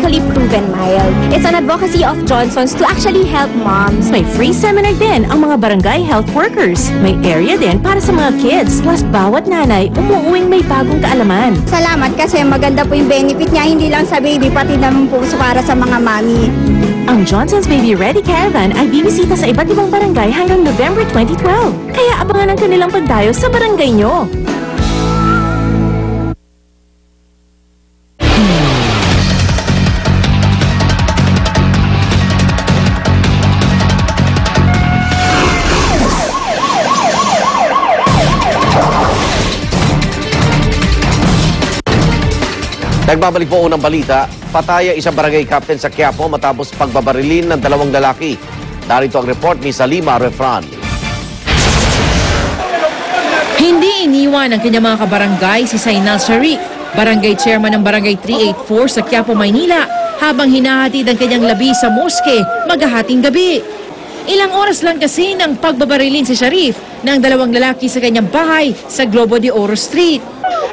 actually proven mild. It's an advocacy of Johnson's to actually help moms. May free seminar din ang mga barangay health workers. May area din para sa mga kids. Plus, bawat nanay umuuwing may bagong kaalaman. Salamat kasi maganda po yung benefit niya, hindi lang sa baby, pati naman po para sa mga mami. Ang Johnson's Baby Ready Caravan ay bibisita sa iba't ibang barangay hanggang November 2012. Kaya abangan ang kanilang pagdayo sa barangay nyo. Nagbabalik po unang balita, pataya isang barangay captain sa Quiapo matapos pagbabarilin ng dalawang lalaki. Narito ang report ni Salima Refran. Hindi iniwan ng kanyang mga kabarangay si Sainal Sharif, barangay chairman ng barangay 384 sa Quiapo, Maynila, habang hinahatid ang kanyang labi sa moske maghahating gabi. Ilang oras lang kasi ng pagbabarilin si Sharif ng dalawang lalaki sa kanyang bahay sa Globo de Oro Street.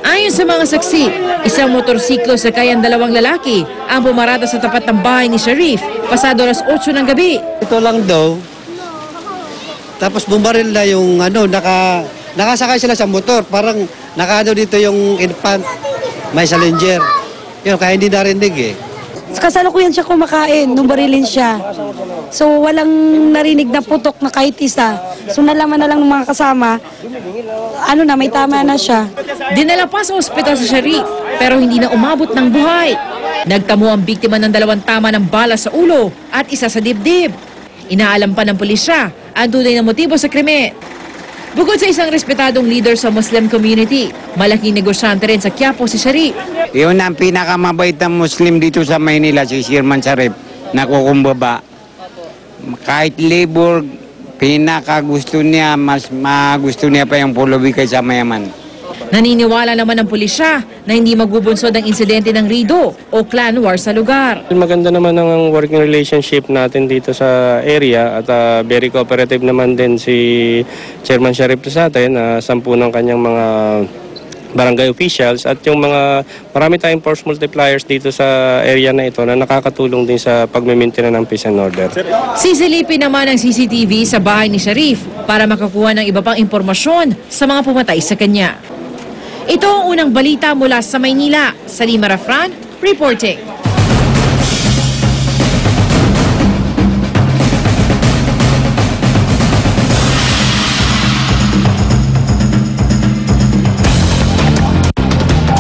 Ayon sa mga saksi, isang motorsiklo sakay ang dalawang lalaki ang pumarada sa tapat ng bahay ni Sharif pasado alas 8 ng gabi. Ito lang daw. Tapos bumaril na yung nakasakay sila sa motor. Parang dito yung infant, may challenger. Yun, kaya hindi narinig eh. Kasalukuyan siya kumakain nung barilin siya. So walang narinig na putok na kahit isa. So nalaman na lang ng mga kasama, may tama na siya. Dinala pa sa ospital si Sharif pero hindi na umabot ng buhay. Nagtamo ang biktima ng dalawang tama ng bala sa ulo at isa sa dibdib. Inaalam pa ng pulisya ang tunay na motibo sa krimen. Bukod sa isang respetadong leader sa Muslim community, malaking negosyante rin sa Quiapo si Sharif. Yun ang pinakamabait na Muslim dito sa Maynila, si Sherman Sharif, nakukumbaba. Kahit labor, pinakagusto niya, mas magusto niya pa yung pulubi kaysa mayaman. Naniniwala naman ng pulisya na hindi magbubunsod ang insidente ng Rido o clan war sa lugar. Maganda naman ang working relationship natin dito sa area at very cooperative naman din si Chairman Sharif sa atin, 10 ng kanyang mga barangay officials at yung marami tayong force multipliers dito sa area na ito na nakakatulong din sa pagme-maintain ng peace and order. Sisilipin naman ang CCTV sa bahay ni Sharif para makakuha ng iba pang impormasyon sa mga pumatay sa kanya. Ito ang unang balita mula sa Maynila. Salima Refran, reporting.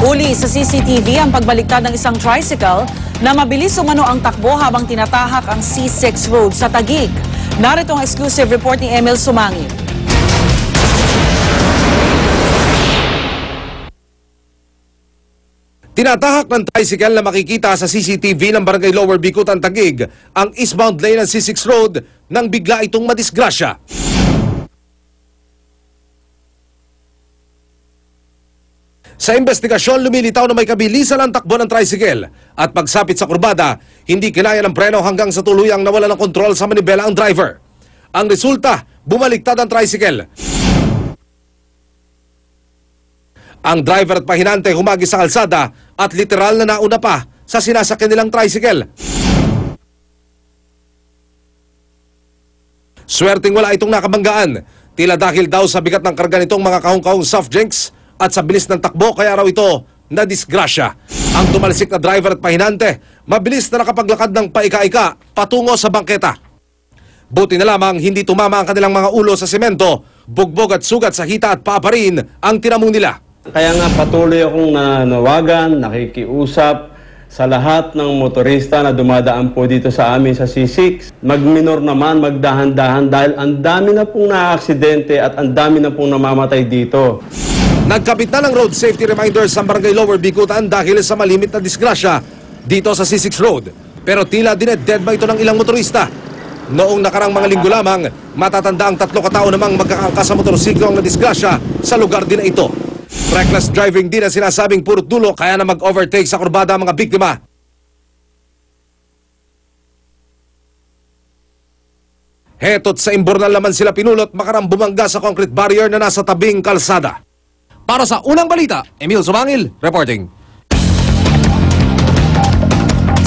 Uli sa CCTV ang pagbaliktad ng isang tricycle na mabilis umano ang takbo habang tinatahak ang C6 Road sa Taguig. Narito ang exclusive report ni Emil Sumangil. Tinatahak ng tricycle na makikita sa CCTV ng Barangay Lower Bicutan, Taguig ang eastbound lane ng C6 Road nang bigla itong madisgrasya. Sa investigasyon, lumilitaw na may kabilisan ang takbo ng tricycle at pagsapit sa kurbada, hindi kinaya ng preno hanggang sa tuluyang nawala ng kontrol sa manibela ang driver. Ang resulta, bumaliktad ang tricycle. Ang driver at pahinante humagis sa kalsada at literal na nauna pa sa sinasakyan nilang tricycle. Swerteng wala itong nakabanggaan. Tila dahil daw sa bigat ng karga nitong mga kahong-kahong soft drinks at sa bilis ng takbo kaya raw ito nadisgrasya. Ang tumalsik na driver at pahinante, mabilis na nakapaglakad ng paika-ika patungo sa bangketa. Buti na lamang hindi tumama ang kanilang mga ulo sa semento, bugbog at sugat sa hita at paa pa rin ang tinamong nila. Kaya nga patuloy akong nanawagan, nakikiusap sa lahat ng motorista na dumadaan po dito sa amin sa C6. Magminor naman, magdahan-dahan dahil ang dami na pong naaaksidente at ang dami na pong namamatay dito. Nagkabit na ng road safety reminders sa Barangay Lower Bicutan dahil sa malimit na disgrasya dito sa C6 Road. Pero tila dineddead ba ito ng ilang motorista? Noong nakarang mga linggo lamang, matatanda ang 3 katao namang magkakangka sa motorsiklo ang nadisgrasya sa lugar din na ito. Reckless driving din ang sinasabing purot dulo kaya na mag-overtake sa kurbada ang mga biktima. Heto't sa imbornal naman sila pinulot makarang bumangga sa concrete barrier na nasa tabing kalsada. Para sa unang balita, Emil Sumangil, reporting.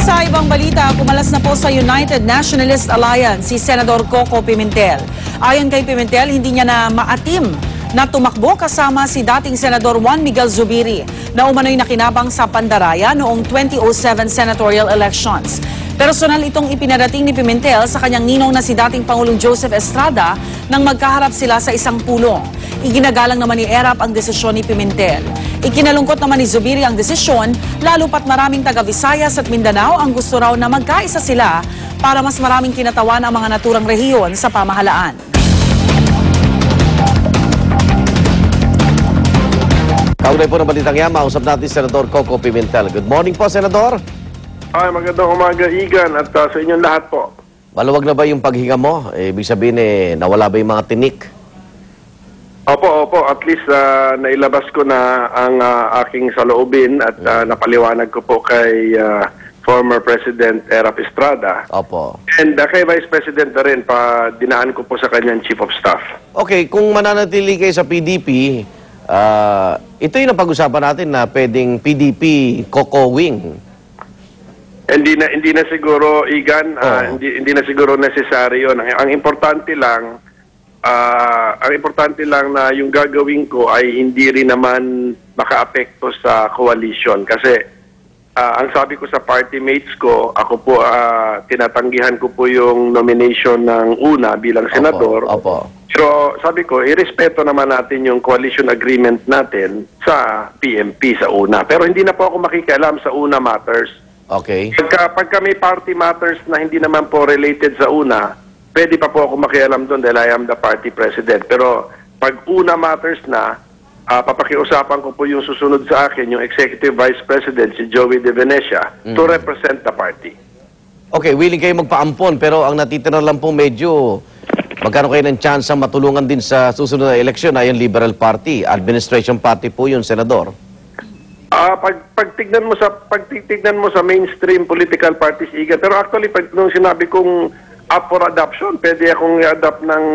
Sa ibang ibang balita, kumalas na po sa United Nationalist Alliance si Senador Coco Pimentel. Ayon kay Pimentel, hindi niya na maatim na tumakbo kasama si dating Senador Juan Miguel Zubiri na umano'y nakinabang sa Pandaraya noong 2007 senatorial elections. Personal itong ipinarating ni Pimentel sa kanyang ninong na si dating Pangulong Joseph Estrada nang magkaharap sila sa isang pulong. Iginagalang naman ni ERAP ang desisyon ni Pimentel. Ikinalungkot naman ni Zubiri ang desisyon, lalo pat maraming taga-Visayas at Mindanao ang gusto raw na magkaisa sila para mas maraming kinatawan ang mga naturang rehiyon sa pamahalaan. Kaugnay po ng balitang yan, mausap natin Senador Coco Pimentel. Good morning po, Senador. Ay, magandang umaga, Igan, at sa inyong lahat po. Maluwag na ba yung paghinga mo? Ibig sabihin, nawala ba yung mga tinik? Opo, at least nailabas ko na ang aking saloobin at napaliwanag ko po kay former President Erap Estrada. Opo. And kay Vice President na rin, dinaan ko po sa kanyang Chief of Staff. Okay, kung mananatili kayo sa PDP, ito yung napag-usapan natin na pwedeng PDP Coco Wing. Hindi na siguro, Igan, hindi na siguro necessary yun. Ang importante lang na yung gagawin ko ay hindi rin naman makaapekto sa coalition. Kasi ang sabi ko sa party mates ko, ako po, tinatanggihan ko po yung nomination ng una bilang senador. Opo. So sabi ko, irespeto naman natin yung coalition agreement natin sa PMP sa una. Pero hindi na po ako makikialam sa una matters. Okay. Pagka may party matters na hindi naman po related sa una, pwede pa po ako makialam doon dahil I am the party president. Pero pag una matters na, papakiusapan ko po yung susunod sa akin, yung executive vice president, si Joey De Venecia, to represent the party. Okay, willing kayo magpaampon, pero ang natitira lang po medyo magkano kayo ng chance ang matulungan din sa susunod na eleksyon ay yung Liberal Party, administration party po yun, Senador. Pagtignan mo sa mainstream political parties, Iga, pero actually nung sinabi kong up for adoption, pwede akong i-adopt ng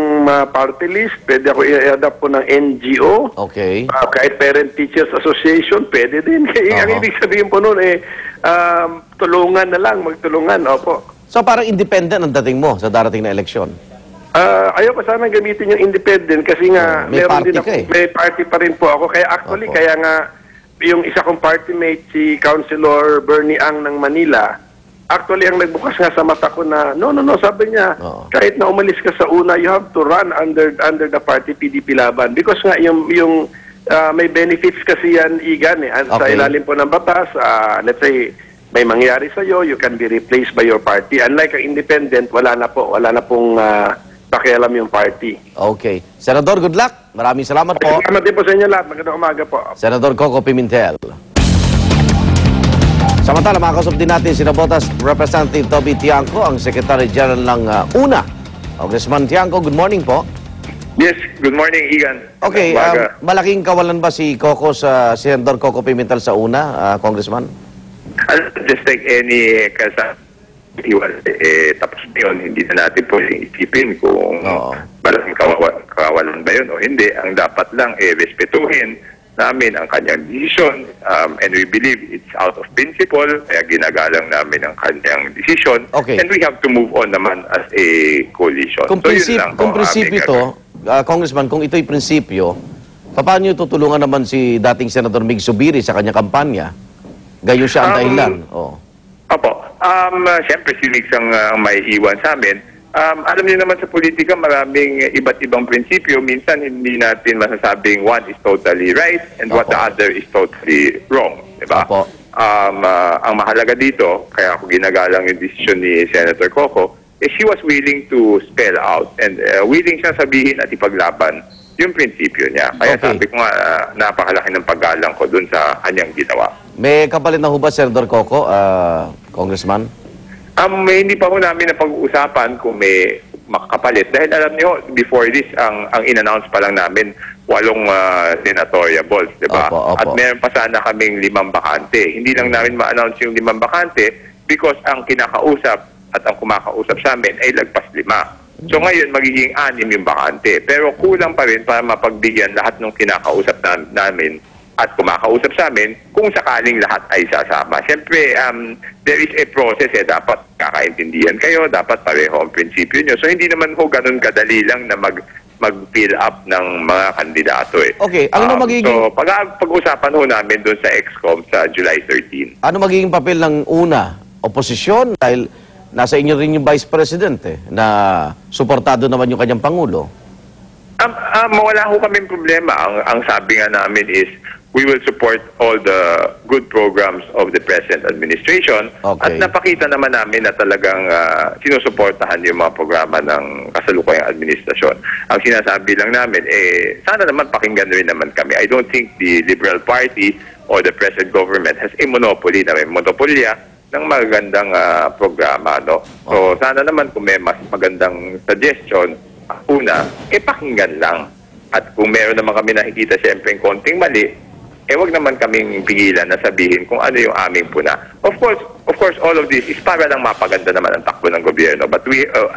party list, pwede ako i-adopt po ng NGO. Okay. Kahit Parent Teachers Association, pwede din. Ang ibig sabihin po noon tulungan na lang, magtulungan. Opo. So parang independent ang dating mo sa darating na eleksyon? Ayoko sana gamitin yung independent kasi nga may meron party din ako, ka eh. may party pa rin po ako. Kaya actually, kaya nga yung isa kong party mate, si Councilor Bernie Ang ng Manila, actually ang nagbukas nga sa mata ko na, no, sabi niya, kahit na umalis ka sa una, you have to run under the party PDP Laban. Because nga yung may benefits kasi yan, Igan, sa ilalim po ng batas, let's say, may mangyari sa'yo, you can be replaced by your party. Unlike ang independent, wala na pong pakialam yung party. Okay. Senador, good luck. Maraming salamat po. Salamat din po sa inyo lahat. Magandang umaga po. Senador Coco Pimentel. Samantala, makakausap din natin si Nabotas Representative Toby Tiangco, ang Secretary General ng UNA. Congressman Tiangco, good morning po. Yes, good morning, Igan. Okay, malaking kawalan ba si Coco sa Senador Coco Pimentel sa UNA, Congressman? Just like any tapos yun, hindi na natin po isipin kung malaking kawalan ba yun o hindi. Ang dapat lang respetuhin namin ang kanyang decision, and we believe it's out of principle, kaya ginagalang namin ang kanyang decision, and we have to move on naman as a coalition. Kung prinsipyo ito, Congressman, kung ito'y prinsipyo, paano nyo tutulungan naman si dating Senator Mig Zubiri sa kanyang kampanya? Gayon siya ang dahilan. Opo. Siyempre, si Mix ang may iwan sa amin. Alam niyo naman sa politika, maraming iba't ibang prinsipyo. Minsan, hindi natin masasabing one is totally right and what the other is totally wrong. Diba? Ang mahalaga dito, kaya ako ginagalang yung decision ni Senator Coco, is she was willing to spell out and willing siya sabihin at ipaglaban yung prinsipyo niya. Kaya sabi ko nga, napakalaki ng paggalang ko dun sa kanyang ginawa. May kapalit na hubad, Senator Coco, Congressman? Hindi pa ho namin na pag-uusapan kung may makakapalit. Dahil alam niyo, before this, ang in-announce pa lang namin, 8 senatorial balls, di ba? At meron pa sana kaming 5 bakante. Hindi lang namin ma-announce yung 5 bakante because ang kinakausap at ang kumakausap sa amin ay lagpas 5. So ngayon, magiging 6 yung bakante. Pero kulang pa rin para mapagbigyan lahat ng kinakausap namin at kumakausap sa amin kung sakaling lahat ay sasama. Siyempre, there is a process dapat kakaintindihan kayo, dapat pareho ang prinsipyo nyo. So hindi naman ho ganun kadali lang na mag-fill up ng mga kandidato Okay, ano magiging... So pag-usapan ho namin doon sa ExCom sa July 13. Ano magiging papel ng una? Oposisyon? Dahil nasa inyo rin yung Vice President na suportado naman yung kanyang Pangulo. Wala ho kaming problema. Ang sabi nga namin is, we will support all the good programs of the present administration. Okay. At napakita naman namin na talagang sinusuportahan yung mga programa ng kasalukuyang administrasyon. Ang sinasabi lang namin, sana naman pakinggan rin naman kami. I don't think the Liberal Party or the present government has a monopoly na may monopolya ng magagandang programa. No? So sana naman kung may mas magandang suggestion, una, pakinggan lang. At kung meron naman kami nakikita siyempre yung konting mali, wag naman kaming pigilan na sabihin kung ano yung aming puna. Of course, all of this is para lang mapaganda naman ang takbo ng gobyerno. But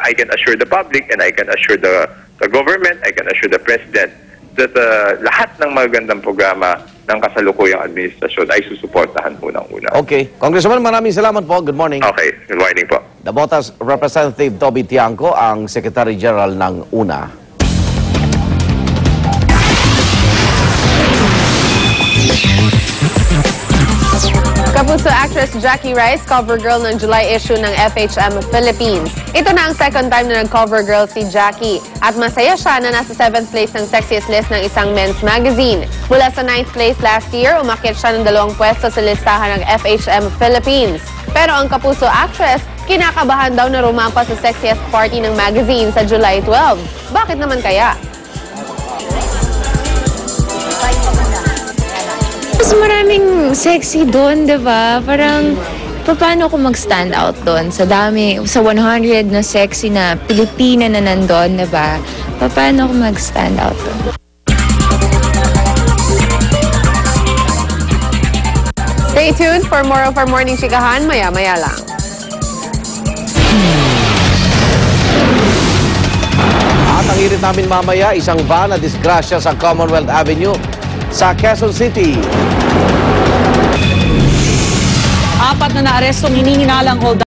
I can assure the public and I can assure the government, I can assure the President that lahat ng magagandang programa ng kasalukuyang administrasyon ay susuportahan unang-una. Okay. Congressman, maraming salamat po. Good morning. Okay. Good morning po. Dabotas Representative Toby Tiangco, ang Secretary General ng UNA. Kapuso actress Jackie Rice, cover girl ng July issue ng FHM Philippines. Ito na ang second time na nag-cover girl si Jackie. At masaya siya na nasa 7th place ng sexiest list ng isang men's magazine. Mula sa 9th place last year, umakyat siya ng 2 pwesto sa listahan ng FHM Philippines. Pero ang Kapuso actress, kinakabahan daw na rumampa sa sexiest party ng magazine sa July 12. Bakit naman kaya? Mas maraming sexy doon, di ba? Parang, paano ako mag-stand out doon? Sa dami, sa 100 na sexy na Pilipina na nandun, di ba? Paano ako mag-stand out doon? Stay tuned for more of our morning chikahan, maya-maya lang. At ang hirit namin mamaya, isang van na disgrasya sa Commonwealth Avenue sa Quezon City. 4 na naarestong hinihinalang hold